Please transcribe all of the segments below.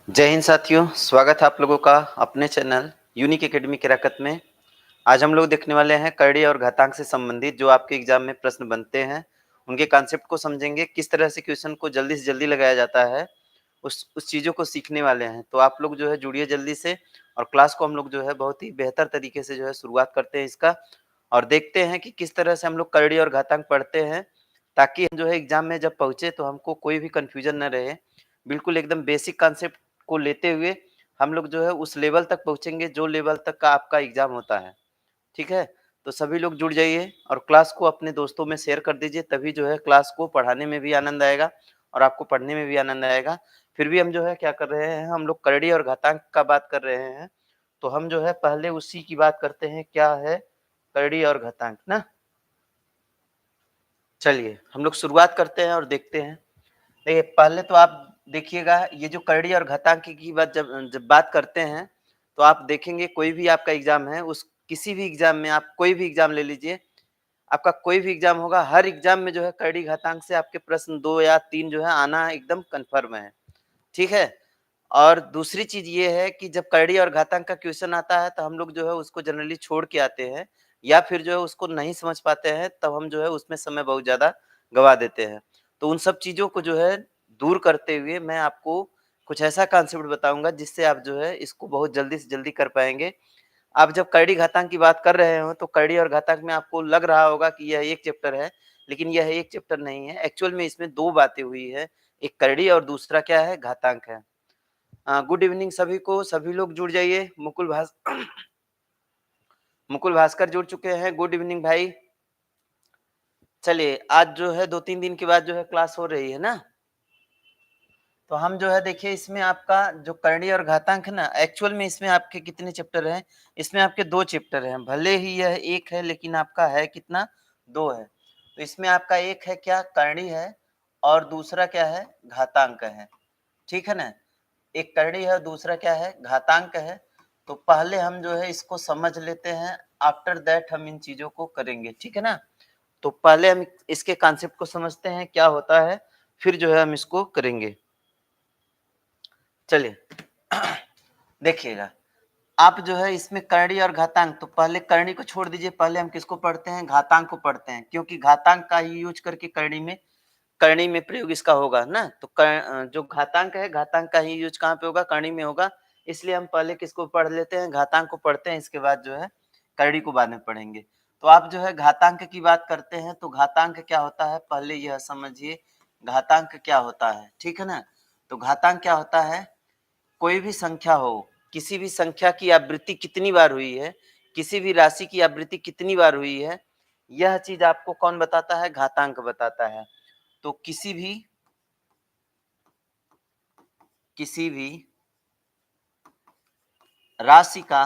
जय हिंद साथियों, स्वागत है आप लोगों का अपने चैनल यूनिक एकेडमी किराकत में। आज हम लोग देखने वाले हैं करड़ी और घातांक से संबंधित जो आपके एग्जाम में प्रश्न बनते हैं, उनके कॉन्सेप्ट को समझेंगे, किस तरह से क्वेश्चन को जल्दी से जल्दी लगाया जाता है, उस चीज़ों को सीखने वाले हैं। तो आप लोग जो है जुड़िए जल्दी से और क्लास को हम लोग जो है बहुत ही बेहतर तरीके से जो है शुरुआत करते हैं इसका और देखते हैं कि किस तरह से हम लोग करड़ी और घातांक पढ़ते हैं, ताकि हम जो है एग्जाम में जब पहुँचे तो हमको कोई भी कन्फ्यूजन ना रहे। बिल्कुल एकदम बेसिक कॉन्सेप्ट को लेते हुए हम लोग जो है उस लेवल तक पहुँचेंगे जो लेवल तक का आपका एग्ज़ाम होता है, ठीक है? तो सभी लोग जुड़ जाइए और क्लास को अपने दोस्तों में शेयर कर दीजिए, तभी जो है क्लास को पढ़ाने में भी आनंद आएगा और आपको पढ़ने में भी आनंद आएगा। फिर भी हम जो है क्या कर रहे हैं, हम लोग करड़ी और घातांक का बात कर रहे हैं, तो हम जो है पहले उसी की बात करते हैं, क्या है करड़ी और घातांक ना? चलिए, हम लोग शुरुआत करते हैं और देखते हैं। देखिए, पहले तो आप देखिएगा ये जो करड़ी और घातांक की बात जब जब बात करते हैं, तो आप देखेंगे कोई भी आपका एग्ज़ाम है, उस किसी भी एग्ज़ाम में आप कोई भी एग्ज़ाम ले लीजिए, आपका कोई भी एग्ज़ाम होगा, हर एग्ज़ाम में जो है करड़ी घातांक से आपके प्रश्न 2 या 3 जो है आना एकदम कन्फर्म है, ठीक है? और दूसरी चीज़ ये है कि जब करड़ी और घातांक का क्वेश्चन आता है, तो हम लोग जो है उसको जनरली छोड़ के आते हैं या फिर जो है उसको नहीं समझ पाते हैं, तब हम जो है उसमें समय बहुत ज़्यादा गँवा देते हैं। तो उन सब चीज़ों को जो है दूर करते हुए मैं आपको कुछ ऐसा कॉन्सेप्ट बताऊँगा जिससे आप जो है इसको बहुत जल्दी से जल्दी कर पाएँगे। आप जब करड़ी घातांक की बात कर रहे हो, तो करड़ी और घातांक में आपको लग रहा होगा कि यह एक चैप्टर है, लेकिन यह एक चैप्टर नहीं है। एक्चुअल में इसमें 2 बातें हुई है, एक करड़ी और दूसरा क्या है घातांक है। गुड इवनिंग सभी को, सभी लोग जुड़ जाइए। मुकुल भास्कर जुड़ चुके हैं, गुड इवनिंग भाई। चलिए, आज जो है 2-3 दिन के बाद जो है क्लास हो रही है ना? तो हम जो है देखिए इसमें आपका जो करणी और घातांक है ना, एक्चुअल में इसमें आपके कितने चैप्टर हैं? इसमें आपके 2 चैप्टर हैं। भले ही यह 1 है लेकिन आपका है कितना? 2 है। तो इसमें आपका एक है क्या करणी है और दूसरा क्या है? घातांक है। ठीक है ना? एक करणी है, दूसरा क्या है? घातांक है। तो पहले हम जो है इसको समझ लेते हैं, आफ्टर दैट हम इन चीज़ों को करेंगे, ठीक है ना? तो पहले हम इसके कॉन्सेप्ट को समझते हैं, क्या होता है, फिर जो है हम इसको करेंगे। चलिए देखिएगा, आप जो है इसमें करणी और घातांक, तो पहले करणी को छोड़ दीजिए, पहले हम किसको पढ़ते हैं? घातांक को पढ़ते हैं, क्योंकि घातांक का ही यूज़ करके करणी में प्रयोग इसका होगा ना। तो जो घातांक है, घातांक का ही यूज़ कहाँ पे होगा? करणी में होगा। इसलिए हम पहले किसको पढ़ लेते हैं? घातांक को पढ़ते हैं, इसके बाद जो है करणी को बाद में पढ़ेंगे। तो आप जो है घातांक की बात करते हैं, तो घातांक क्या होता है? पहले यह समझिए, घातांक क्या होता है, ठीक है ना? तो घातांक क्या होता है? कोई भी संख्या हो, किसी भी संख्या की आवृत्ति कितनी बार हुई है, किसी भी राशि की आवृत्ति कितनी बार हुई है, यह चीज़ आपको कौन बताता है? घातांक बताता है। तो किसी भी राशि का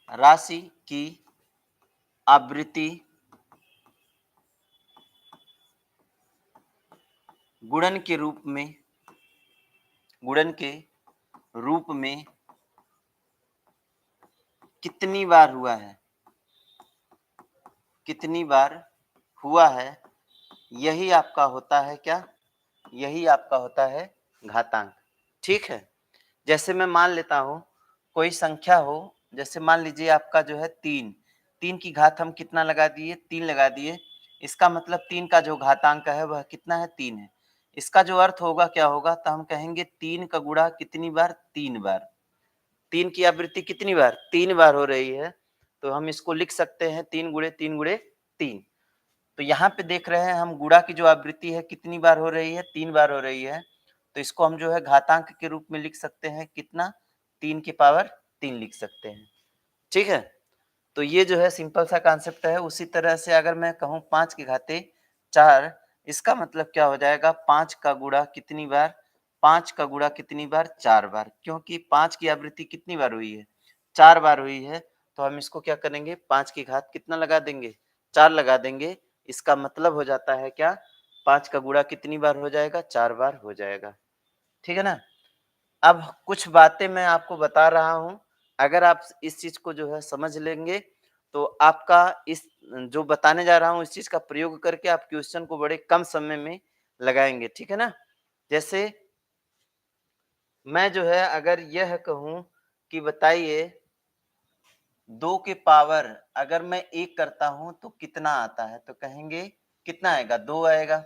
राशि की आवृत्ति गुणन के रूप में गुणन के रूप में कितनी बार हुआ है, कितनी बार हुआ है, यही आपका होता है क्या? यही आपका होता है घातांक, ठीक है? जैसे मैं मान लेता हूँ, कोई संख्या हो, जैसे मान लीजिए आपका जो है 3, 3 की घात हम कितना लगा दिए? 3 लगा दिए। इसका मतलब 3 का जो घातांक है वह कितना है? 3 है। इसका जो अर्थ होगा क्या होगा? तो हम कहेंगे 3 का गुणा कितनी बार? 3 बार। 3 की आवृत्ति कितनी बार? 3 बार हो रही है। तो हम इसको लिख सकते हैं 3 गुणे 3 गुणे 3। तो यहाँ पे देख रहे हैं हम गुणा की जो आवृत्ति है कितनी बार हो रही है? 3 बार हो रही है। तो इसको हम जो है घातांक के रूप में लिख सकते हैं कितना? 3 की पावर 3 लिख सकते हैं, ठीक है? तो ये जो है सिंपल सा कॉन्सेप्ट है। उसी तरह से अगर मैं कहूँ 5 की घाते 4, इसका मतलब क्या हो जाएगा? 5 का गुणा कितनी बार? 5 का गुणा कितनी बार? 4 बार, क्योंकि 5 की आवृत्ति कितनी बार हुई है? 4 बार हुई है। तो हम इसको क्या करेंगे? 5 की घात कितना लगा देंगे? 4 लगा देंगे। इसका मतलब हो जाता है क्या? 5 का गुणा कितनी बार हो जाएगा? 4 बार हो जाएगा, ठीक है ना? अब कुछ बातें मैं आपको बता रहा हूँ, अगर आप इस चीज़ को जो है समझ लेंगे, तो आपका इस जो बताने जा रहा हूँ, इस चीज़ का प्रयोग करके आप क्वेश्चन को बड़े कम समय में लगाएँगे, ठीक है ना? जैसे मैं जो है अगर यह कहूँ कि बताइए 2 के पावर अगर मैं 1 करता हूँ तो कितना आता है? तो कहेंगे कितना आएगा? 2 आएगा।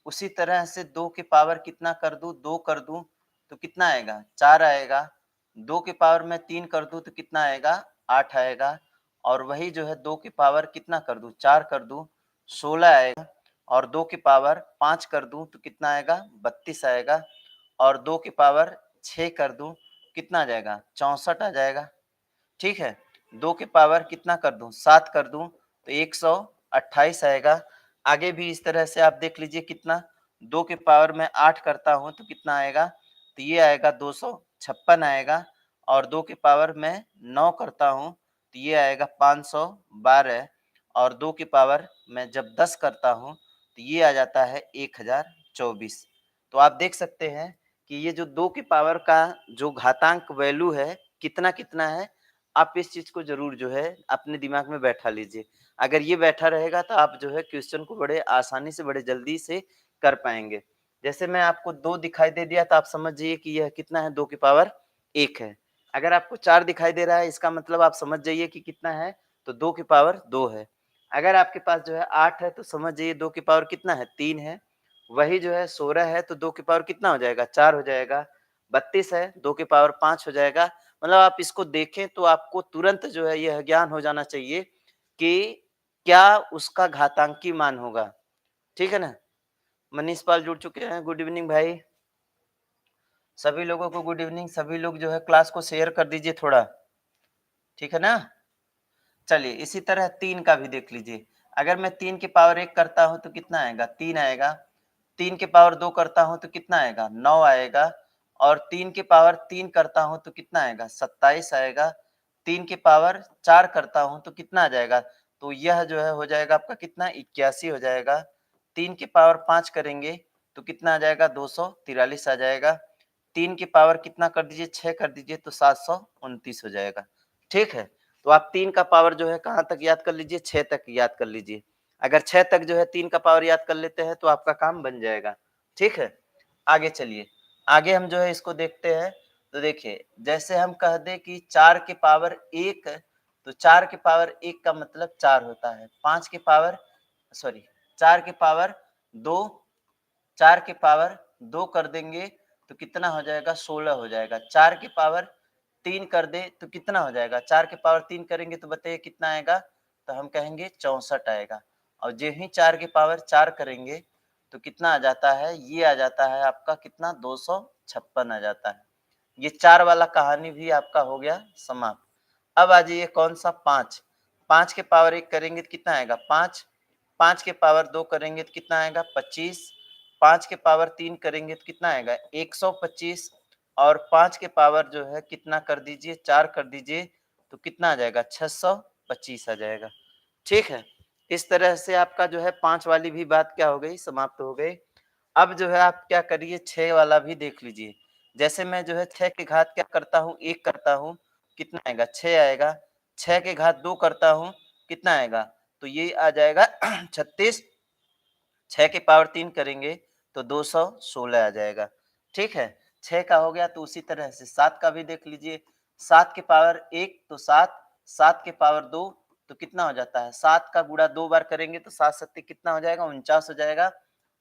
उसी तरह से 2 के पावर कितना कर दूँ? 2 कर दूँ तो कितना आएगा? 4 आएगा। 2 के पावर मैं 3 कर दूँ तो कितना आएगा? 8 आएगा। और वही जो है 2 के पावर कितना कर दूँ? 4 कर दूँ, 16 आएगा। और 2 के पावर 5 कर दूँ तो कितना आएगा? 32 आएगा। और 2 के पावर 6 कर दूँ, कितना आ जाएगा? 64 आ जाएगा। ठीक है, 2 के पावर कितना कर दूं? 7 कर दूं तो 128 आएगा। आगे भी इस तरह से आप देख लीजिए कितना 2 के पावर में 8 करता हूं तो कितना आएगा? तो ये आएगा 256 आएगा। और 2 के पावर में 9 करता हूं तो ये आएगा 512। और 2 के पावर में जब 10 करता हूं तो ये आ जाता है 1024। तो आप देख सकते हैं कि ये जो 2 की पावर का जो घातांक वैल्यू है कितना कितना है, आप इस चीज को जरूर जो है अपने दिमाग में बैठा लीजिए। अगर ये बैठा रहेगा तो आप जो है क्वेश्चन को बड़े आसानी से बड़े जल्दी से कर पाएंगे। जैसे मैं आपको 2 दिखाई दे दिया तो आप समझ जाइए कि यह कितना है? 2 की पावर 1 है। अगर आपको 4 दिखाई दे रहा है इसका मतलब आप समझ जाइए कि कितना है? तो 2 की पावर 2 है। अगर आपके पास जो है 8 है तो समझ जाइए 2 की पावर कितना है? 3 है। वही जो है 16 है तो 2 की पावर कितना हो जाएगा? 4 हो जाएगा। 32 है 2 की पावर 5 हो जाएगा। मतलब आप इसको देखें तो आपको तुरंत जो है यह ज्ञान हो जाना चाहिए कि क्या उसका घातांकी मान होगा। ठीक है ना? मनीष पाल जुड़ चुके हैं, गुड इवनिंग भाई। सभी लोगों को गुड इवनिंग। सभी लोग जो है क्लास को शेयर कर दीजिए थोड़ा। ठीक है ना? चलिए इसी तरह 3 का भी देख लीजिए। अगर मैं 3 की पावर 1 करता हूँ तो कितना आएगा? 3 आएगा। 3 की पावर 2 करता हूँ तो कितना आएगा? 9 आएगा। और 3 की पावर 3 करता हूँ तो कितना आएगा? 27 आएगा। 3 की पावर 4 करता हूँ तो कितना आ जाएगा? तो यह जो है हो जाएगा आपका कितना? 81 हो जाएगा। 3 की पावर 5 करेंगे तो कितना आ जाएगा? 243 आ जाएगा। 3 की पावर कितना कर दीजिए? 6 कर दीजिए तो 729 हो जाएगा। ठीक है? तो आप 3 का पावर जो है कहाँ तक याद कर लीजिए? 6 तक याद कर लीजिए। अगर 6 तक जो है 3 का पावर याद कर लेते हैं तो आपका काम बन जाएगा। ठीक है? आगे चलिए। आगे हम जो है इसको देखते हैं। तो देखिए जैसे हम कह दें कि 4 के पावर 1 तो 4 के पावर 1 का मतलब 4 होता है। 5 के पावर सॉरी 4 के पावर 2 4 के पावर 2 कर देंगे तो कितना हो जाएगा? 16 हो जाएगा। 4 की पावर 3 कर दे तो कितना हो जाएगा? 4 की पावर 3 करेंगे तो बताइए कितना आएगा? तो हम कहेंगे 64 आएगा। और जो ही 4 की पावर 4 करेंगे तो कितना आ जाता है? ये आ जाता है आपका कितना? 256 आ जाता है। ये 4 वाला कहानी भी आपका हो गया समाप्त। अब आ जाइए कौन सा? 5। 5 के पावर 1 करेंगे तो कितना आएगा? 5। 5 के पावर 2 करेंगे तो कितना आएगा? 25। 5 के पावर 3 करेंगे तो कितना आएगा? 125। और 5 के पावर जो है कितना कर दीजिए? 4 कर दीजिए तो कितना आ जाएगा? 625 आ जाएगा। ठीक है? इस तरह से आपका जो है 5 वाली भी बात क्या हो गई? समाप्त हो गई। अब जो है आप क्या करिए 6 वाला भी देख लीजिए। जैसे मैं जो है 6 की घात क्या करता हूँ? 1 करता हूँ, कितना आएगा? 6 आएगा। 6 की घात 2 करता हूँ, कितना आएगा? तो ये आ जाएगा 36। 6 की पावर 3 करेंगे तो 216 आ जाएगा। ठीक है? 6 का हो गया तो उसी तरह से 7 का भी देख लीजिए। 7 की पावर 1 तो 7, 7 की पावर 2 तो कितना हो जाता है? 7 का गुणा 2 बार करेंगे तो 7 सत्ते कितना हो जाएगा? 49 हो जाएगा।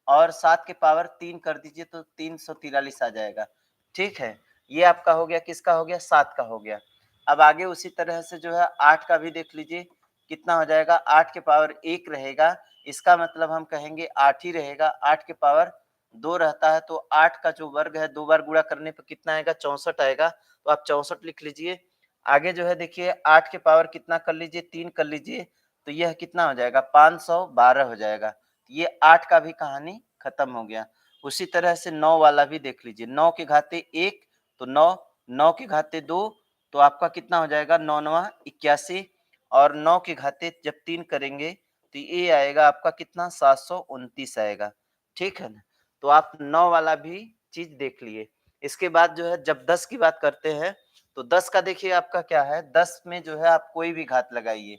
और 7 की पावर 3 कर दीजिए तो 343 आ जाएगा। ठीक है? ये आपका हो गया, किसका हो गया? 7 का हो गया। अब आगे उसी तरह से जो है 8 का भी देख लीजिए कितना हो जाएगा? 8 के पावर 1 रहेगा, इसका मतलब हम कहेंगे 8 ही रहेगा। 8 के पावर 2 रहता है तो 8 का जो वर्ग है 2 बार गुणा करने पे कितना आएगा? 64 आएगा। तो आप 64 लिख लीजिए। आगे जो है देखिए 8 के पावर कितना कर लीजिए? 3 कर लीजिए तो यह कितना हो जाएगा? 512 हो जाएगा। ये 8 का भी कहानी खत्म हो गया। उसी तरह से 9 वाला भी देख लीजिए। 9 के घाते 1 तो 9, 9 के घाते 2 तो आपका कितना हो जाएगा? 9 9 81। और 9 के घाते जब 3 करेंगे तो ये आएगा आपका कितना? 729 आएगा। ठीक है ना? तो आप 9 वाला भी चीज देख लिए। इसके बाद जो है जब 10 की बात करते हैं तो 10 का देखिए आपका क्या है? 10 में जो है आप कोई भी घात लगाइए।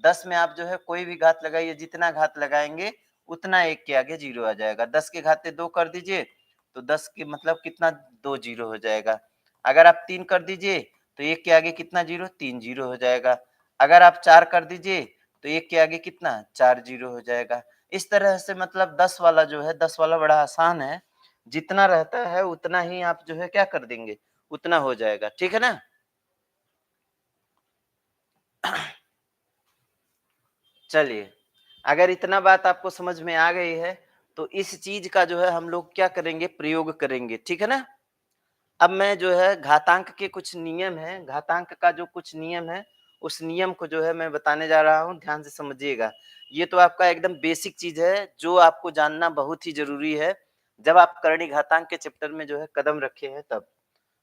10 में आप जो है कोई भी घात लगाइए, जितना घात लगाएंगे उतना 1 के आगे 0 आ जाएगा। 10 के घाते 2 कर दीजिए तो 10 के मतलब कितना? 2 0 हो जाएगा। अगर आप 3 कर दीजिए तो 1 के आगे कितना जीरो, 3 जीरो हो जाएगा। अगर आप 4 कर दीजिए तो 1 के आगे कितना, 4 जीरो हो जाएगा। इस तरह से मतलब 10 वाला जो है, 10 वाला बड़ा आसान है। जितना रहता है उतना ही आप जो है क्या कर देंगे, उतना हो जाएगा। ठीक है ना? चलिए, अगर इतना बात आपको समझ में आ गई है, तो इस चीज़ का जो है हम लोग क्या करेंगे, प्रयोग करेंगे। ठीक है ना? अब मैं जो है घातांक के कुछ नियम हैं, घातांक का जो कुछ नियम है, उस नियम को जो है मैं बताने जा रहा हूँ, ध्यान से समझिएगा। ये तो आपका एकदम बेसिक चीज़ है, जो आपको जानना बहुत ही ज़रूरी है, जब आप करणी घातांक के चैप्टर में जो है कदम रखे हैं तब।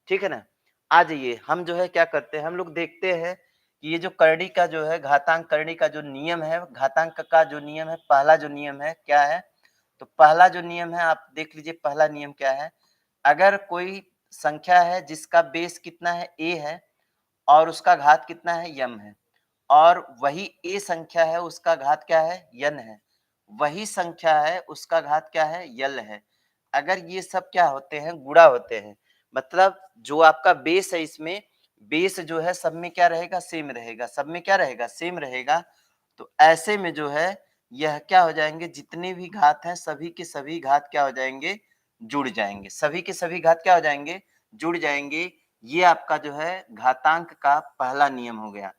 ठीक है ना? आ जाइए, हम जो है क्या करते हैं, हम लोग देखते हैं कि ये जो करणी का जो है घातांक करणी का जो नियम है, घातांक का जो नियम है, पहला जो नियम है, क्या है? तो पहला जो नियम है, आप देख लीजिए पहला नियम क्या है? अगर कोई संख्या है जिसका बेस कितना है, a है और उसका घात कितना है, m है, और वही a संख्या है उसका घात क्या है, n है, वही संख्या है उसका घात क्या है, l है। अगर ये सब क्या होते हैं, गुणा होते हैं, मतलब जो आपका बेस है, इसमें बेस जो है सब में क्या रहेगा, सेम रहेगा, सब में क्या रहेगा, सेम रहेगा। तो ऐसे में जो है यह क्या हो जाएंगे, जितने भी घात हैं सभी के सभी घात क्या हो जाएंगे, जुड़ जाएंगे। सभी के सभी घात क्या हो जाएंगे, जुड़ जाएंगे। ये आपका जो है घातांक का पहला नियम हो गया।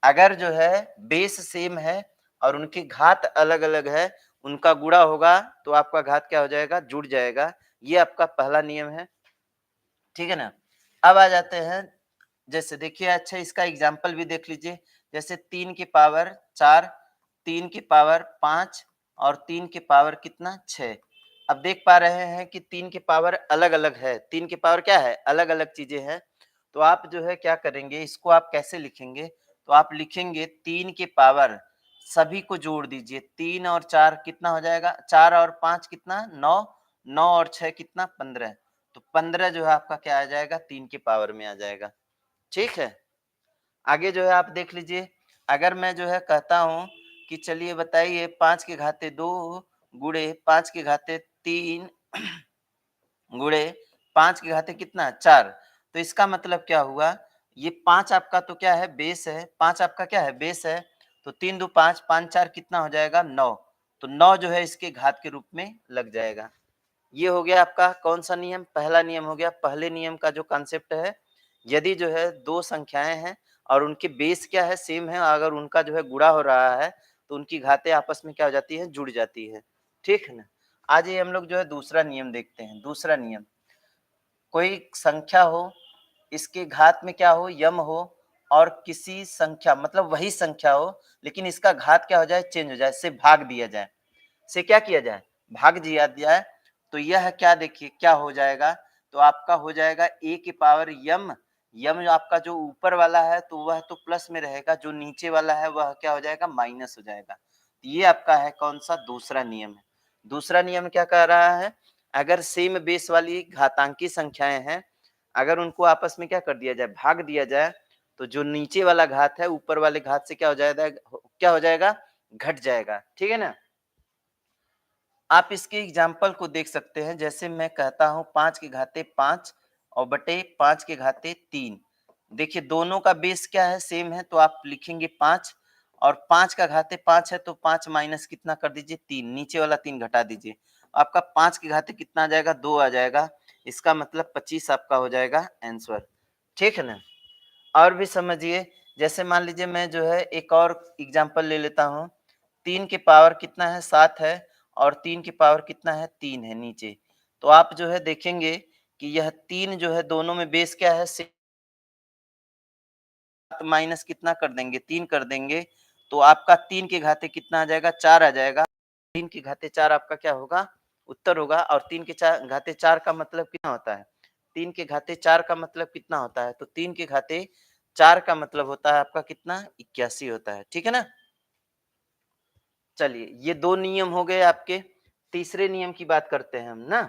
अगर जो है बेस सेम है और उनके घात अलग अलग है, उनका गुणा होगा तो आपका घात क्या हो जाएगा, जुड़ जाएगा। ये आपका पहला नियम है। ठीक है ना? अब आ जाते हैं, जैसे देखिए, अच्छा इसका एग्जाम्पल भी देख लीजिए। जैसे 3 की पावर 4, 3 की पावर 5 और 3 की पावर कितना, 6। अब देख पा रहे हैं कि 3 की पावर अलग अलग है, 3 की पावर क्या है, अलग अलग चीजें हैं। तो आप जो है क्या करेंगे, इसको आप कैसे लिखेंगे, तो आप लिखेंगे 3 की पावर, सभी को जोड़ दीजिए, 3 और 4 कितना हो जाएगा, 4 और 5 कितना, 9, 9 और 6 कितना, 15। तो 15 जो है आपका क्या आ जाएगा, 3 की पावर में आ जाएगा। ठीक है? आगे जो है आप देख लीजिए, अगर मैं जो है कहता हूँ कि चलिए बताइए 5 के घाते 2 गुणे 5 के घाते 3 गुणे 5 के घाते कितना, 4। तो इसका मतलब क्या हुआ, ये 5 आपका तो क्या है, बेस है, 5 आपका क्या है, बेस है। तो 3 दो 5, 5 4 कितना हो जाएगा, 9। तो 9 जो है इसके घात के रूप में लग जाएगा। ये हो गया आपका कौन सा नियम, पहला नियम हो गया। पहले नियम का जो कॉन्सेप्ट है, यदि जो है दो संख्याएं हैं और उनके बेस क्या है, सेम है, अगर उनका जो है गुणा हो रहा है तो उनकी घातें आपस में क्या हो जाती है, जुड़ जाती है। ठीक है ना? आज ये हम लोग जो है दूसरा नियम देखते हैं। दूसरा नियम, कोई संख्या हो, इसके घात में क्या हो, यम हो, और किसी संख्या मतलब वही संख्या हो लेकिन इसका घात क्या हो जाए, चेंज हो जाए, से भाग दिया जाए, से क्या किया जाए, भाग दिया जाए। तो यह क्या, देखिए क्या हो जाएगा, तो आपका हो जाएगा a की पावर यम। यम जो आपका जो ऊपर वाला है तो वह तो प्लस में रहेगा, जो नीचे वाला है वह क्या हो जाएगा, माइनस हो जाएगा। ये आपका है कौन सा, दूसरा नियम है। दूसरा नियम क्या कह रहा है, अगर सेम बेस वाली घातांकी संख्याएं हैं, अगर उनको आपस में क्या कर दिया जाए, भाग दिया जाए, तो जो नीचे वाला घात है ऊपर वाले घात से क्या हो जाएगा, क्या हो जाएगा, घट जाएगा। ठीक है ना? आप इसके एग्जाम्पल को देख सकते हैं। जैसे मैं कहता हूं 5 के घाते 5 और बटे 5 के घाते 3। देखिए दोनों का बेस क्या है, सेम है, तो आप लिखेंगे 5 और 5 का घाते 5 है तो 5 माइनस कितना कर दीजिए, 3, नीचे वाला 3 घटा दीजिए। आपका 5 के घाते कितना आ जाएगा, 2 आ जाएगा। इसका मतलब 25 आपका हो जाएगा आंसर। ठीक है ना? और भी समझिए, जैसे मान लीजिए मैं जो है एक और एग्जांपल ले लेता हूँ। 3 की पावर कितना है, 7 है, और 3 की पावर कितना है, 3 है नीचे। तो आप जो है देखेंगे कि यह 3 जो है दोनों में बेस क्या है, 7 माइनस कितना कर देंगे, 3 कर देंगे, तो आपका 3 के घाते कितना आ जाएगा, 4 आ जाएगा। 3 के घाते 4 आपका क्या होगा, उत्तर होगा। और 3 के घाते 4 का मतलब कितना होता है, 3 के घाते 4 का मतलब कितना होता है, तो 3 के घाते 4 का मतलब होता है आपका कितना, 81 होता है। ठीक है ना? चलिए ये दो नियम हो गए आपके। तीसरे नियम की बात करते हैं हम ना,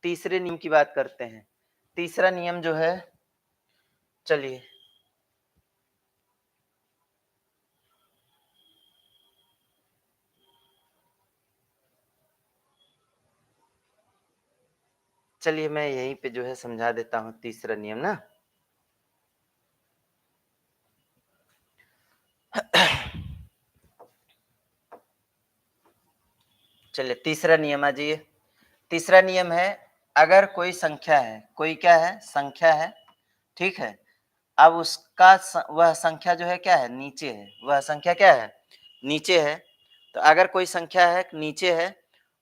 तीसरे नियम की बात करते हैं। तीसरा नियम जो है, चलिए चलिए मैं यहीं पे जो है समझा देता हूँ तीसरा नियम ना। चलिए तीसरा नियम आ जाइए। तीसरा नियम है, अगर कोई संख्या है, कोई क्या है? संख्या है, ठीक है? अब उसका वह संख्या जो है क्या है? नीचे है। वह संख्या क्या है? नीचे है। तो अगर कोई संख्या है नीचे है,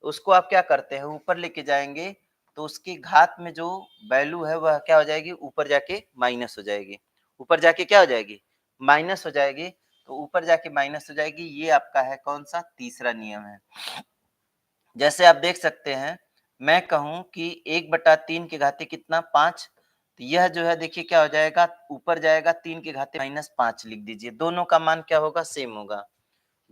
उसको आप क्या करते हैं? ऊपर लेके जाएँगे, तो उसकी घात में जो वैल्यू है वह क्या हो जाएगी? ऊपर जाके माइनस हो जाएगी। ऊपर जाके क्या हो जाएगी? माइनस हो जाएगी। तो ऊपर जाके माइनस हो जाएगी। ये आपका है कौन-सा? तीसरा नियम है। जैसे आप देख सकते हैं, मैं कहूँ कि 1/3 की घाते कितना? 5। तो यह जो है देखिए क्या हो जाएगा? ऊपर जाएगा 3 की घाते -5 लिख दीजिए। दोनों का मान क्या होगा? सेम होगा।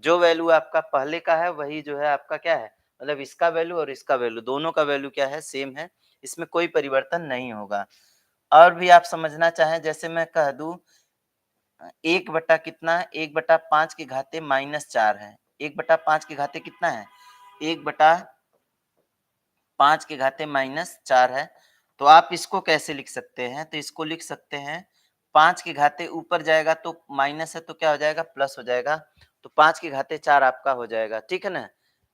जो वैल्यू आपका पहले का है वही जो है आपका क्या है? मतलब इसका वैल्यू और इसका वैल्यू दोनों का वैल्यू क्या है? सेम है। इसमें कोई परिवर्तन नहीं होगा। और भी आप समझना चाहें, जैसे मैं कह दूँ 1 बटा कितना है? 1/5 की घाते -4 है। 1/5 की घाते कितना है? 1/5 की घाते -4 है। तो आप इसको कैसे लिख सकते हैं? तो इसको लिख सकते हैं 5 की घाते ऊपर जाएगा तो माइनस है तो क्या हो जाएगा? प्लस हो जाएगा। तो 5 की घाते 4 आपका हो जाएगा, ठीक है ना?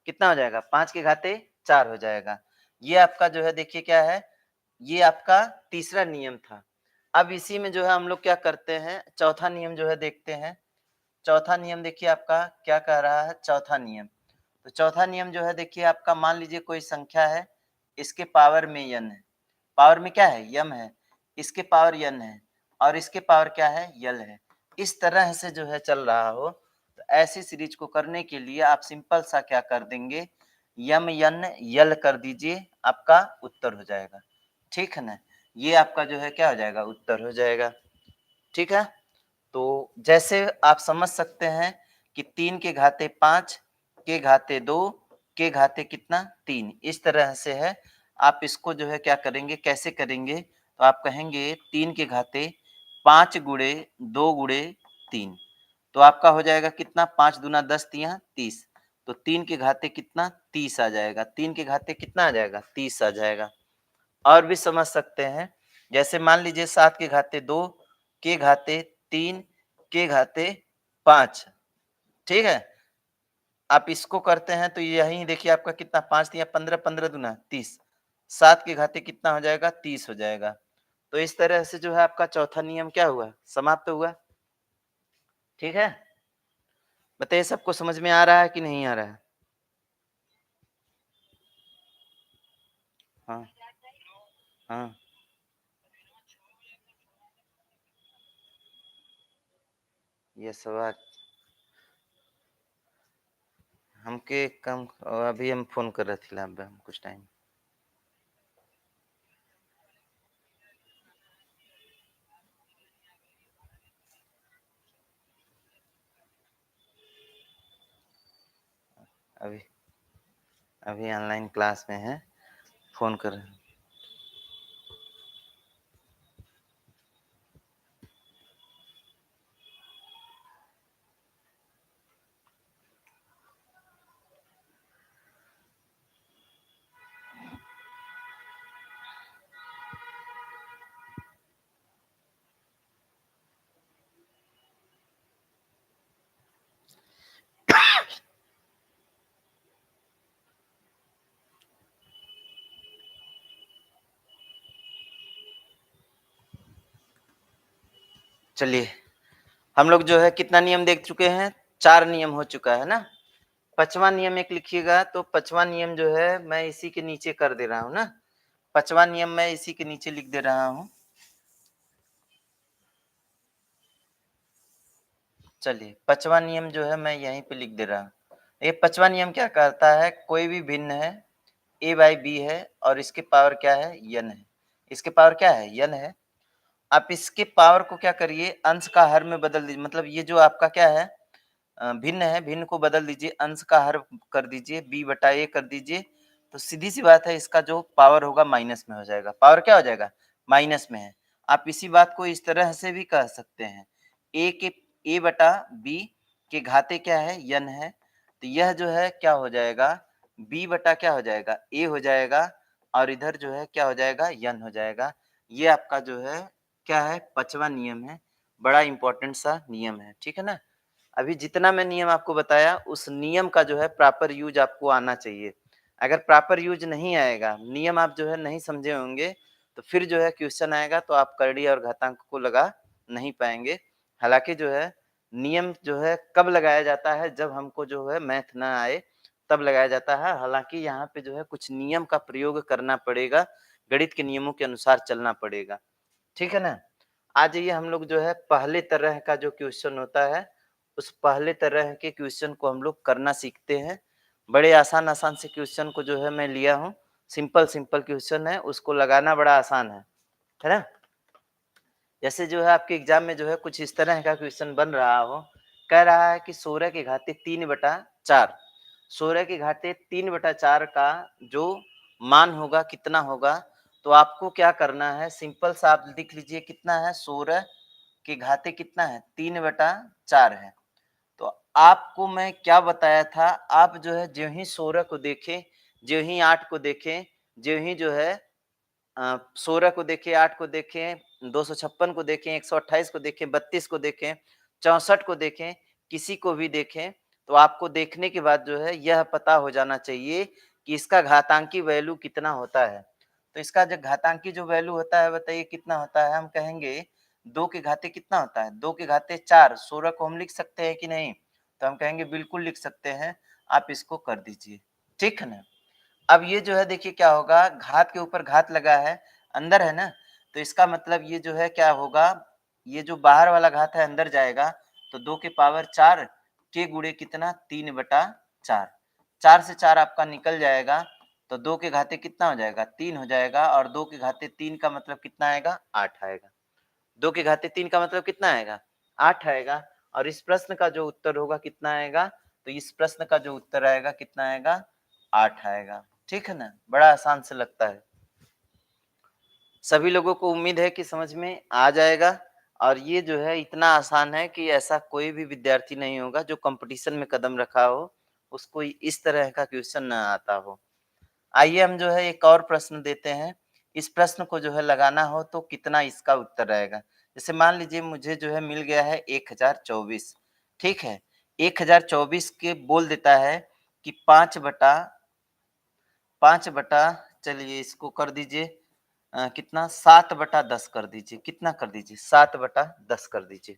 कितना हो जाएगा? 5 की घाते 4 हो जाएगा। ये आपका जो है देखिए क्या है? ये आपका तीसरा नियम था। अब इसी में जो है हम लोग क्या करते हैं? चौथा नियम जो है देखते हैं। चौथा नियम देखिए आपका क्या कह रहा है? चौथा नियम। तो चौथा नियम जो है देखिए आपका, मान लीजिए कोई संख्या है, इसके पावर में n है। पावर में क्या है? m है। इसके पावर n है और इसके पावर क्या है? l है। इस तरह से जो है चल रहा हो, तो ऐसी सीरीज को करने के लिए आप सिंपल सा क्या कर देंगे? m n l कर दीजिए, आपका उत्तर हो जाएगा। ठीक है ना? ये आपका जो है क्या हो जाएगा? उत्तर हो जाएगा। ठीक है? तो जैसे आप समझ सकते हैं कि 3 के घाते 5 के घाते 2 के घाते कितना? 3, इस तरह से है। आप इसको जो है क्या करेंगे? कैसे करेंगे? तो आप कहेंगे 3 के घाते 5 गुणे 2 गुणे 3, तो आपका हो जाएगा कितना? 5 दूना 10 तिया 30। तो 3 के घाते कितना? 30 आ जाएगा। 3 के घाते कितना आ जाएगा? 30 आ जाएगा। और भी समझ सकते हैं, जैसे मान लीजिए 7 के घाते 2 के घाते 3 के घाते 5, ठीक है? आप इसको करते हैं तो यही देखिए आपका कितना? 5 तिया 15, 15 दूना 30, 7 के घाते कितना हो जाएगा? 30 हो जाएगा। तो इस तरह से जो है आपका चौथा नियम क्या हुआ? समाप्त हुआ। ठीक है? बताइए सबको समझ में आ रहा है कि नहीं आ रहा है? हाँ, हाँ। ये सवाल हमके कम अभी हम फ़ोन कर रहे थे लैब में कुछ टाइम। अभी अभी ऑनलाइन क्लास में हैं, फ़ोन कर रहे हैं। चलिए, हम लोग जो है कितना नियम देख चुके हैं? 4 नियम हो चुका है ना? 5वां नियम एक लिखिएगा, तो 5वां नियम जो है मैं इसी के नीचे कर दे रहा हूँ ना? 5वां नियम मैं इसी के नीचे लिख दे रहा हूँ। चलिए, 5वां नियम जो है मैं यहीं पे लिख दे रहा हूँ। ये 5वां नियम क्या कहता है? कोई भी भिन्न है, a/b है और इसकी पावर क्या है? n है। इसकी पावर क्या है? n है। आप इसके पावर को क्या करिए? अंश का हर में बदल दीजिए। मतलब ये जो आपका क्या है? भिन्न है, भिन्न को बदल दीजिए, अंश का हर कर दीजिए, b/a कर दीजिए। तो सीधी-सी बात है, इसका जो पावर होगा माइनस में हो जाएगा। पावर क्या हो जाएगा? माइनस में है। आप इसी बात को इस तरह से भी कह सकते हैं, a/b के घाते क्या है? n है। तो यह जो है क्या हो जाएगा? b बटा क्या हो जाएगा? a हो जाएगा और इधर जो है क्या हो जाएगा, यन हो जाएगा। ये आपका जो है क्या है, 5वां नियम है, बड़ा इम्पोर्टेंट सा नियम है, ठीक है ना? अभी जितना मैं नियम आपको बताया, उस नियम का जो है प्रॉपर यूज़ आपको आना चाहिए। अगर प्रॉपर यूज़ नहीं आएगा, नियम आप जो है नहीं समझे होंगे, तो फिर जो है क्वेश्चन आएगा तो आप करड़ी और घातांक को लगा नहीं पाएँगे। हालाँकि जो है नियम जो है कब लगाया जाता है, जब हमको जो है मैथ ना आए, तब लगाया जाता है। हालाँकि यहाँ पे जो है कुछ नियम का प्रयोग करना पड़ेगा, गणित के नियमों के अनुसार चलना पड़ेगा। ठीक है ना? आ जाइए हम लोग जो है पहले तरह का जो क्वेश्चन होता है, उस पहले तरह के क्वेश्चन को हम लोग करना सीखते हैं। बड़े आसान-आसान से क्वेश्चन को जो है मैं लिया हूँ, सिंपल-सिंपल क्वेश्चन है, उसको लगाना बड़ा आसान है ना? जैसे जो है आपके एग्ज़ाम में जो है कुछ इस तरह का क्वेश्चन बन रहा हो, कह रहा है कि 16 की घाते 3/4, 16 की घाते 3/4 का जो मान होगा कितना होगा? तो आपको क्या करना है, सिंपल सा आप लिख लीजिए कितना है, 16 की घाते कितना है, 3/4 है। तो आपको मैं क्या बताया था, आप जो है ज्यों ही 16 को देखें, ज्यों ही 8 को देखें, ज्यों ही जो है 16 को देखें, 8 को देखें, 256 को देखें, 128 को देखें, 32 को देखें, 64 को देखें, किसी को भी देखें, तो आपको देखने के बाद जो है यह पता हो जाना चाहिए कि इसका घातांकी वैल्यू कितना होता है। तो इसका जो घातांकी जो वैल्यू होता है बताइए कितना होता है? हम कहेंगे 2 के घाते कितना होता है? 2 के घाते 4, 16 को हम लिख सकते हैं कि नहीं? तो हम कहेंगे बिल्कुल लिख सकते हैं, आप इसको कर दीजिए। ठीक है ना? अब ये जो है देखिए क्या होगा, घात के ऊपर घात लगा है, अंदर है ना, तो इसका मतलब ये जो है क्या होगा, ये जो बाहर वाला घात है अंदर जाएगा, तो 2 के पावर 4 के गुणे कितना, 3/4, 4 से 4 आपका निकल जाएगा, तो 2 के घाते कितना हो जाएगा, 3 हो जाएगा, और 2 के घाते 3 का मतलब कितना आएगा, 8 आएगा। 2 के घाते 3 का मतलब कितना आएगा, 8 आएगा, और इस प्रश्न का जो उत्तर होगा कितना आएगा, तो इस प्रश्न का जो उत्तर आएगा कितना आएगा, 8 आएगा। ठीक है ना? बड़ा आसान से लगता है। सभी लोगों को उम्मीद है कि समझ में आ जाएगा, और ये जो है इतना आसान है कि ऐसा कोई भी विद्यार्थी नहीं होगा जो कॉम्पिटिशन में कदम रखा हो, उसको इस तरह का क्वेश्चन ना आता हो। आइए हम जो है एक और प्रश्न देते हैं। इस प्रश्न को जो है लगाना हो तो कितना इसका उत्तर आएगा? जैसे मान लीजिए मुझे जो है मिल गया है 1024, ठीक है? 1024 के बोल देता है कि 5/5 चलिए इसको कर दीजिए कितना, 7/10 कर दीजिए। कितना कर दीजिए? 7/10 कर दीजिए।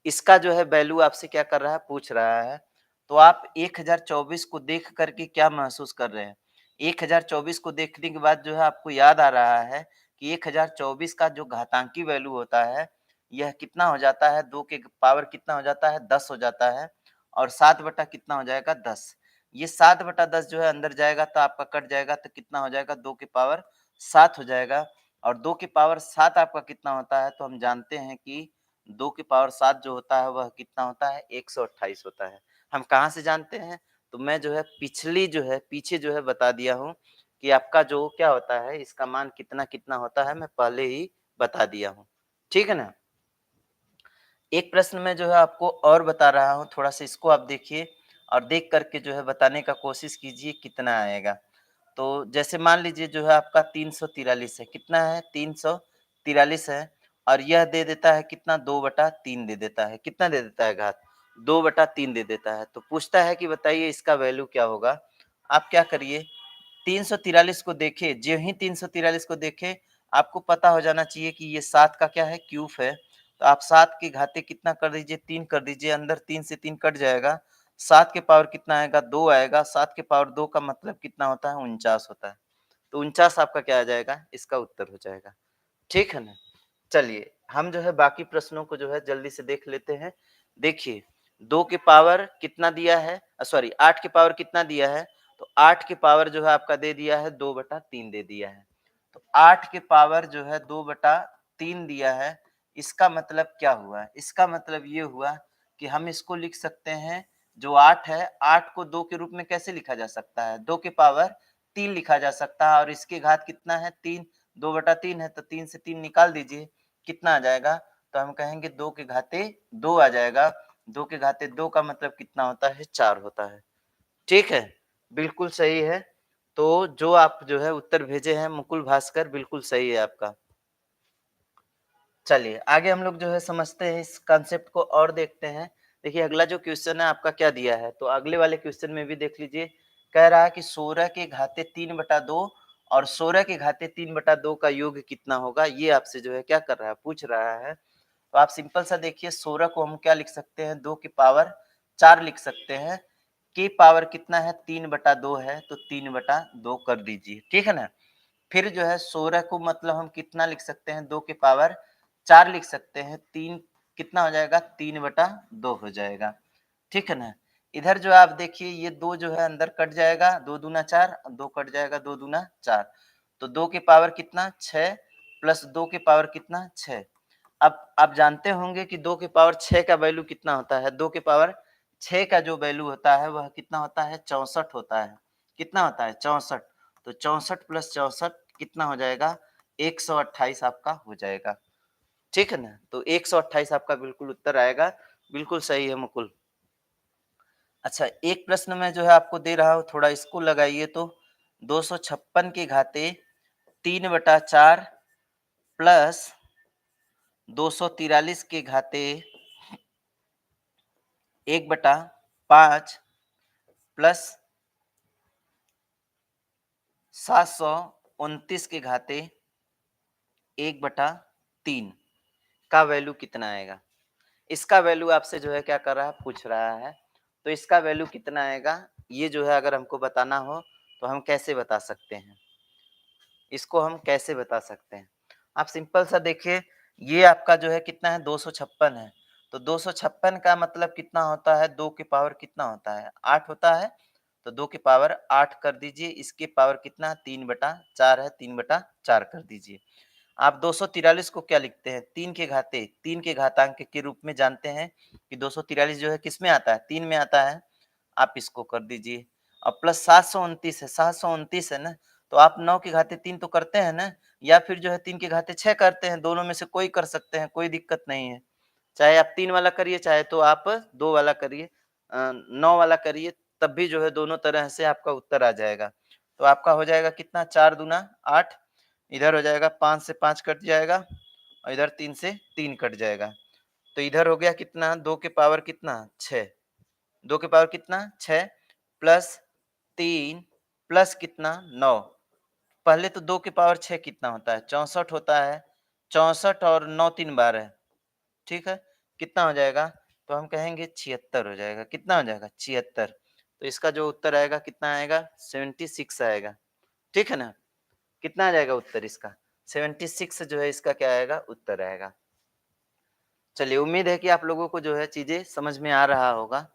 इसका जो है वैल्यू आपसे क्या कर रहा है, पूछ रहा है। तो आप 1024 को देख कर के क्या महसूस कर रहे हैं? 1024 को देखने के बाद जो है आपको याद आ रहा है कि 1024 का जो घातांकी वैल्यू होता है, यह कितना हो जाता है, 2 के पावर कितना हो जाता है, 10 हो जाता है, और 7 बटा कितना हो जाएगा, 10। ये 7/10 जो है अंदर जाएगा तो आपका कट जाएगा, तो कितना हो जाएगा, 2 के पावर 7 हो जाएगा, और 2 के पावर 7 आपका कितना होता है, तो हम जानते हैं कि 2 की पावर 7 जो होता है वह कितना होता है, 128 होता है। हम कहाँ से जानते हैं? तो मैं जो है पीछे जो है बता दिया हूँ कि आपका जो क्या होता है, इसका मान कितना-कितना होता है, मैं पहले ही बता दिया हूँ। ठीक है ना? एक प्रश्न मैं जो है आपको और बता रहा हूँ, थोड़ा-सा इसको आप देखिए और देख कर के जो है बताने का कोशिश कीजिए कितना आएगा। तो जैसे मान लीजिए जो है आपका 343 है, कितना है? 343 है, और यह दे देता है कितना, 2/3 दे देता है। कितना दे देता है घात? 2/3 दे देता है। तो पूछता है कि बताइए इसका वैल्यू क्या होगा? आप क्या करिए, 343 को देखें, ज्यों ही 343 को देखें, आपको पता हो जाना चाहिए कि ये 7 का क्या है, क्यूब है। तो आप 7 की घाते कितना कर दीजिए, 3 कर दीजिए, अंदर 3 से 3 कट जाएगा। 7 के पावर कितना आएगा, 2 आएगा, 7 के पावर 2 का मतलब कितना होता है, 49 होता है। तो 49 आपका क्या आ जाएगा, इसका उत्तर हो जाएगा। ठीक है ना? चलिए, हम जो है बाकी प्रश्नों को जो है जल्दी से देख लेते हैं। देखिए, 2 के पावर कितना दिया है, सॉरी 8 के पावर कितना दिया है, तो 8 के पावर जो है आपका दे दिया है 2/3 दे दिया है। तो 8 के पावर जो है 2/3 दिया है, इसका मतलब क्या हुआ? इसका मतलब ये हुआ कि हम इसको लिख सकते हैं, जो 8 है, 8 को 2 के रूप में कैसे लिखा जा सकता है? 2 के पावर 3 लिखा जा सकता है, और इसकी घात कितना है, 3, 2/3 है, तो 3 से 3 निकाल दीजिए, कितना आ जाएगा? तो हम कहेंगे 2 के घाते 2 आ जाएगा। 2 के घाते 2 का मतलब कितना होता है, 4 होता है। ठीक है? बिल्कुल सही है। तो जो आप जो है उत्तर भेजे हैं मुकुल भास्कर, बिल्कुल सही है आपका। चलिए, आगे हम लोग जो है समझते हैं इस कॉन्सेप्ट को और देखते हैं। देखिए अगला जो क्वेश्चन है आपका क्या दिया है, तो अगले वाले क्वेश्चन में भी देख लीजिए। कह रहा है कि 16 के घाते 3/2 और 16 के घाते 3/2 का योग कितना होगा? ये आपसे जो है क्या कर रहा है, पूछ रहा है। तो आप सिंपल सा देखिए 16 को हम क्या लिख सकते हैं, 2 की पावर 4 लिख सकते हैं। की पावर कितना है, 3/2 है, तो 3/2 कर दीजिए, ठीक है ना? फिर जो है 16 को मतलब हम कितना लिख सकते हैं, 2 की पावर 4 लिख सकते हैं, 3 कितना हो जाएगा, 3/2 हो जाएगा, ठीक है ना? इधर जो आप देखिए ये 2 जो है अंदर कट जाएगा, 2 दूना 4, 2 कट जाएगा, 2 दूना 4, तो 2 की पावर कितना 6 प्लस 2 की पावर कितना 6। अब आप जानते होंगे कि 2 की पावर 6 का वैल्यू कितना होता है, 2 की पावर 6 का जो वैल्यू होता है वह कितना होता है, 64 होता है। कितना होता है, 64। तो 64 प्लस 64 कितना हो जाएगा, 128 आपका हो जाएगा, ठीक है ना? तो 128 आपका बिल्कुल उत्तर आएगा, बिल्कुल सही है मुकुल। अच्छा, एक प्रश्न मैं जो है आपको दे रहा हूँ, थोड़ा इसको लगाइए तो 256 के घाते 3/4 प्लस 243 के घाते 1/5 प्लस 729 के घाते 1/3 का वैल्यू कितना आएगा? इसका वैल्यू आपसे जो है क्या कर रहा है, पूछ रहा है। तो इसका वैल्यू कितना आएगा, ये जो है अगर हमको बताना हो तो हम कैसे बता सकते हैं? इसको हम कैसे बता सकते हैं? आप सिंपल सा देखिए, ये आपका जो है कितना है, 256 है। तो 256 का मतलब कितना होता है, 2 की पावर कितना होता है, 8 होता है। तो 2 की पावर 8 कर दीजिए, इसकी पावर कितना 3/4 है, 3/4 कर दीजिए। आप 243 को क्या लिखते हैं, 3 के घाते 3 के घातांक के रूप में जानते हैं कि 243 जो है किसमें आता है, 3 में आता है। आप इसको कर दीजिए और प्लस 729 है, 729 है ना, तो आप 9 के घाते 3 तो करते हैं ना, या फिर जो है 3 के घाते 6 करते हैं, दोनों में से कोई कर सकते हैं, कोई दिक्कत नहीं है। चाहे आप 3 वाला करिए, चाहे तो आप 2 वाला करिए, 9 वाला करिए, तब भी जो है दोनों तरह से आपका उत्तर आ जाएगा। तो आपका हो जाएगा कितना, 4 दूना 8, इधर हो जाएगा 5 से 5 कट जाएगा और इधर 3 से 3 कट जाएगा। तो इधर हो गया कितना, 2 के पावर कितना 6, 2 के पावर कितना 6 प्लस 3 प्लस कितना 9। पहले तो 2 के पावर 6 कितना होता है, 64 होता है। 64 और 9 3 बार है, ठीक है? कितना हो जाएगा? तो हम कहेंगे 76 हो जाएगा। कितना हो जाएगा? 76। तो इसका जो उत्तर आएगा कितना आएगा? 76 आएगा। ठीक है ना? कितना आ जाएगा उत्तर इसका? 76 जो है इसका क्या आएगा? उत्तर आएगा। चलिए, उम्मीद है कि आप लोगों को जो है चीज़ें समझ में आ रहा होगा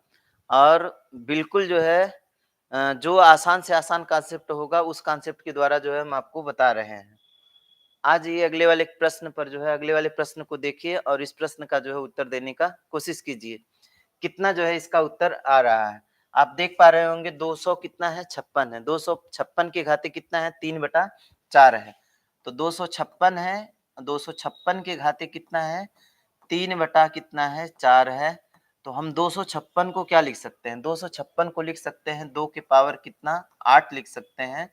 और बिल्कुल जो है जो आसान से आसान कॉन्सेप्ट होगा उस कॉन्सेप्ट के द्वारा जो है हम आपको बता रहे हैं। आज ये अगले वाले प्रश्न पर जो है अगले वाले प्रश्न को देखिए और इस प्रश्न का जो है उत्तर देने का कोशिश कीजिए। कितना जो है इसका उत्तर आ रहा है? आप देख पा रहे होंगे 200 कितना है? 56 है। 256 के घाते कितना है? 3/4 है। तो 256 है, 256 के घाते कितना है? 3 बटा कितना है? 4 है। तो हम 256 को क्या लिख सकते हैं? 256 को लिख सकते हैं 2 के पावर कितना? 8 लिख सकते हैं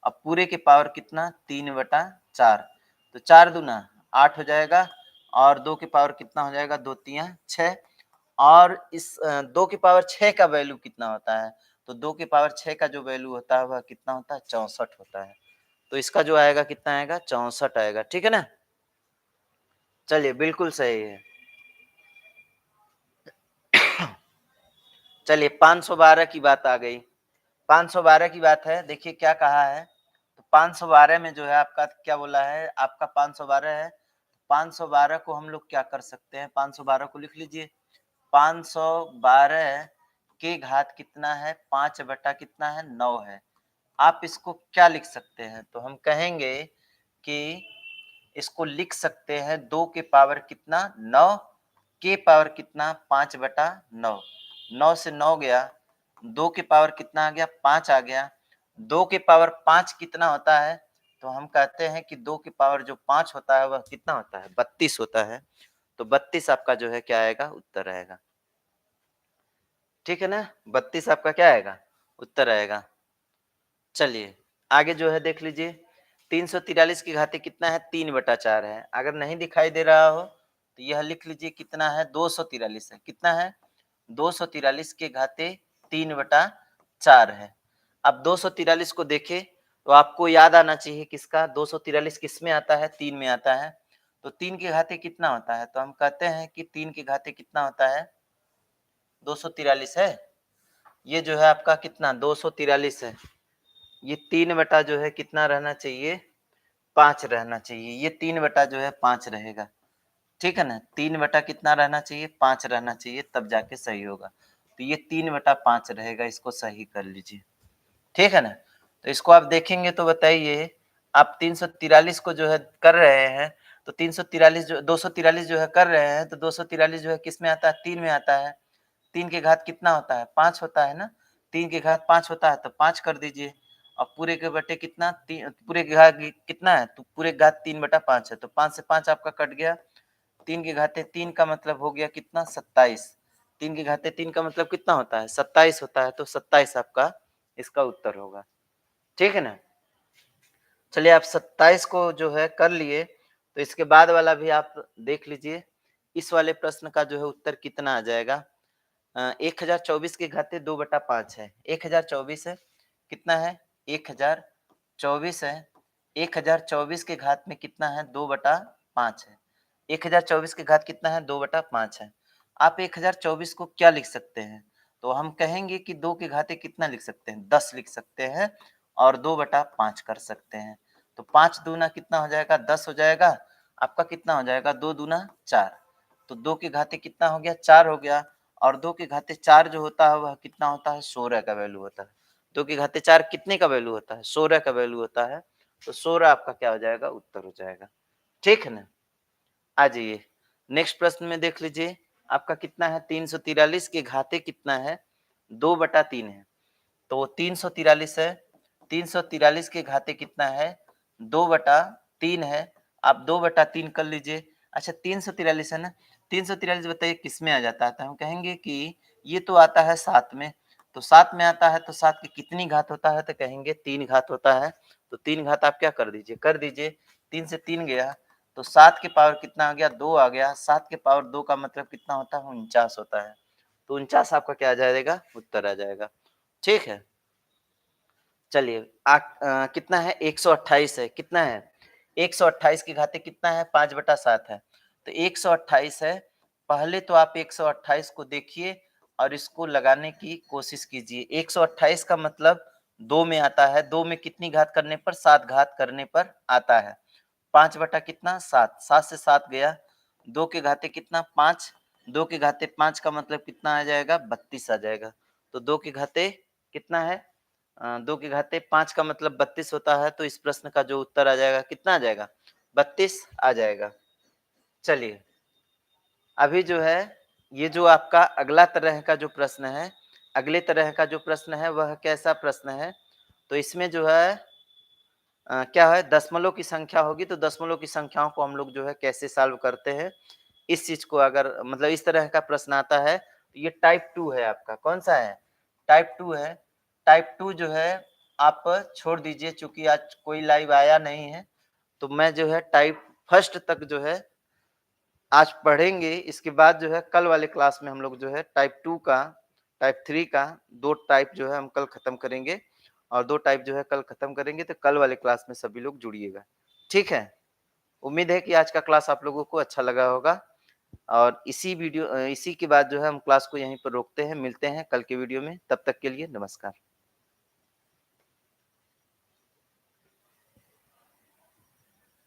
और पूरे के पावर कितना? 3/4। तो 4 दूना 8 हो जाएगा और 2 के पावर कितना हो जाएगा? 2 तियां 6 और इस 2 की पावर 6 का वैल्यू कितना होता है? तो 2 की पावर 6 का जो वैल्यू होता है वह कितना होता है? 64 होता है। तो इसका जो आएगा कितना आएगा? 64 आएगा। ठीक है ना? चलिए, बिल्कुल सही है। चलिए, 512 की बात आ गई। 512 की बात है, देखिए क्या कहा है। तो 512 में जो है आपका क्या बोला है, आपका 512 है। 512 को हम लोग क्या कर सकते हैं, 512 को लिख लीजिए। 512 के घात कितना है? 5 बटा कितना है? 9 है। आप इसको क्या लिख सकते हैं? तो हम कहेंगे कि इसको लिख सकते हैं 2 के पावर कितना? 9 के पावर कितना? 5 बटा 9। 9 से 9 गया, 2 के पावर कितना आ गया? 5 आ गया। 2 के पावर 5 कितना होता है? तो हम कहते हैं कि 2 के पावर जो 5 होता है वह कितना होता है? 32 होता है। तो 32 आपका जो है क्या आएगा? उत्तर आएगा। ठीक है ना? 32 आपका क्या आएगा? उत्तर आएगा। चलिए, आगे जो है देख लीजिए 343 की घाते कितना है 3/4 है। अगर नहीं दिखाई दे रहा हो तो यह लिख लीजिए कितना है 243 है। कितना है 243 के घाते 3/4 है। अब 243 को देखें तो आपको याद आना चाहिए किसका 243 किस में आता है 3 में आता है। तो 3 के घाते कितना होता है तो हम कहते हैं कि 3 के घाते कितना होता है 243 है। ये जो है आपका कितना 243 है। ये 3 बटा जो है कितना रहना चाहिए 5 रहना चाहिए। ये 3 बटा जो है 5 रहेगा। ठीक है ना 3 बटा कितना रहना चाहिए 5 रहना चाहिए तब जाके सही होगा। तो ये 3/5 रहेगा। इसको सही कर लीजिए। ठीक है ना तो इसको आप देखेंगे तो बताइए आप 343 को जो है कर रहे हैं तो 343 जो 243 जो है कर रहे हैं तो 243 जो है किस में आता है 3 में आता है। 3 के घात कितना होता है 5 होता है ना। 3 के घात 5 होता है तो 5 कर दीजिए। और पूरे के बटे कितना पूरे के घात कितना है तो पूरे के घात 3/5 है तो 5 से 5 आपका कट गया। 3 के घाते 3 का मतलब हो गया कितना 27। 3 के घाते 3 का मतलब कितना होता है 27 होता है। तो 27 आपका इसका उत्तर होगा। ठीक है ना चलिए आप 27 को जो है कर लिए तो इसके बाद वाला भी आप देख लीजिए। इस वाले प्रश्न का जो है उत्तर कितना आ जाएगा 1024 के घाते 2/5 है। 1024 है कितना है 1024 है। 1024 के घात में कितना है 2/5 है। 1024 के घात कितना है 2/5 है। आप 1024 को क्या लिख सकते हैं तो हम कहेंगे कि 2 के घाते कितना लिख सकते हैं 10 लिख सकते हैं और 2/5 कर सकते हैं। तो 5 दूना कितना हो जाएगा 10 हो जाएगा। आपका कितना हो जाएगा 2 दूना 4। तो 2 के घाते कितना हो गया 4 हो गया। और 2 के घाते 4 जो होता है वह कितना होता है 16 का वैल्यू होता है। 2 के घाते 4 कितने का वैल्यू होता है 16 का वैल्यू होता है। तो 16 आपका क्या हो जाएगा उत्तर हो जाएगा। ठीक है ना आ जाइए नेक्स्ट प्रश्न में देख लीजिए आपका कितना है 343 के घाते कितना है 2/3 है। तो 343 है 343 के घाते कितना है 2/3 है। आप 2/3 कर लीजिए। अच्छा 343 है ना 343 बताइए किस में आ जाता है तो हम कहेंगे कि ये तो आता है 7 में। तो 7 में आता है तो 7 की कितनी घात होता है तो कहेंगे 3 घात होता है। तो 3 घात आप क्या कर दीजिए 3 से 3 गया तो 7 के पावर कितना आ गया 2 आ गया। 7 के पावर 2 का मतलब कितना होता है 49 होता है। तो 49 आपका क्या आ जाएगा उत्तर आ जाएगा। ठीक है चलिए कितना है 128 है। कितना है 128 के घाते कितना है 5/7 है। तो 128 है। पहले तो आप 128 को देखिए और इसको लगाने की कोशिश कीजिए। 128 का मतलब 2 में आता है। 2 में कितनी घात करने पर 7 घात करने पर आता है। 5 बटा कितना 7 7 से 7 गया। 2 के घाते कितना 5। 2 के घाते 5 का मतलब कितना आ जाएगा 32 आ जाएगा। तो 2 के घाते कितना है 2 के घाते 5 का मतलब 32 होता है। तो इस प्रश्न का जो उत्तर आ जाएगा कितना आ जाएगा 32 आ जाएगा। चलिए अभी जो है ये जो आपका अगला तरह का जो प्रश्न है अगले तरह का जो प्रश्न है वह कैसा प्रश्न है तो इसमें जो है क्या है दशमलव की संख्या होगी तो दशमलव की संख्याओं को हम लोग जो है कैसे सॉल्व करते हैं इस चीज को अगर मतलब इस तरह का प्रश्न आता है तो ये टाइप 2 है आपका कौन सा है टाइप 2 है। टाइप 2 जो है आप छोड़ दीजिए चूंकि आज कोई लाइव आया नहीं है। तो मैं जो है टाइप फर्स्ट तक जो है आज पढ़ेंगे। इसके बाद जो है कल वाले क्लास में हम लोग जो है टाइप 2 का टाइप 3 का 2 टाइप जो है हम कल खत्म करेंगे। और 2 टाइप जो है कल खत्म करेंगे तो कल वाले क्लास में सभी लोग जुड़िएगा। ठीक है उम्मीद है कि आज का क्लास आप लोगों को अच्छा लगा होगा। और इसी के बाद जो है हम क्लास को यहीं पर रोकते हैं। मिलते हैं कल के वीडियो में। तब तक के लिए नमस्कार।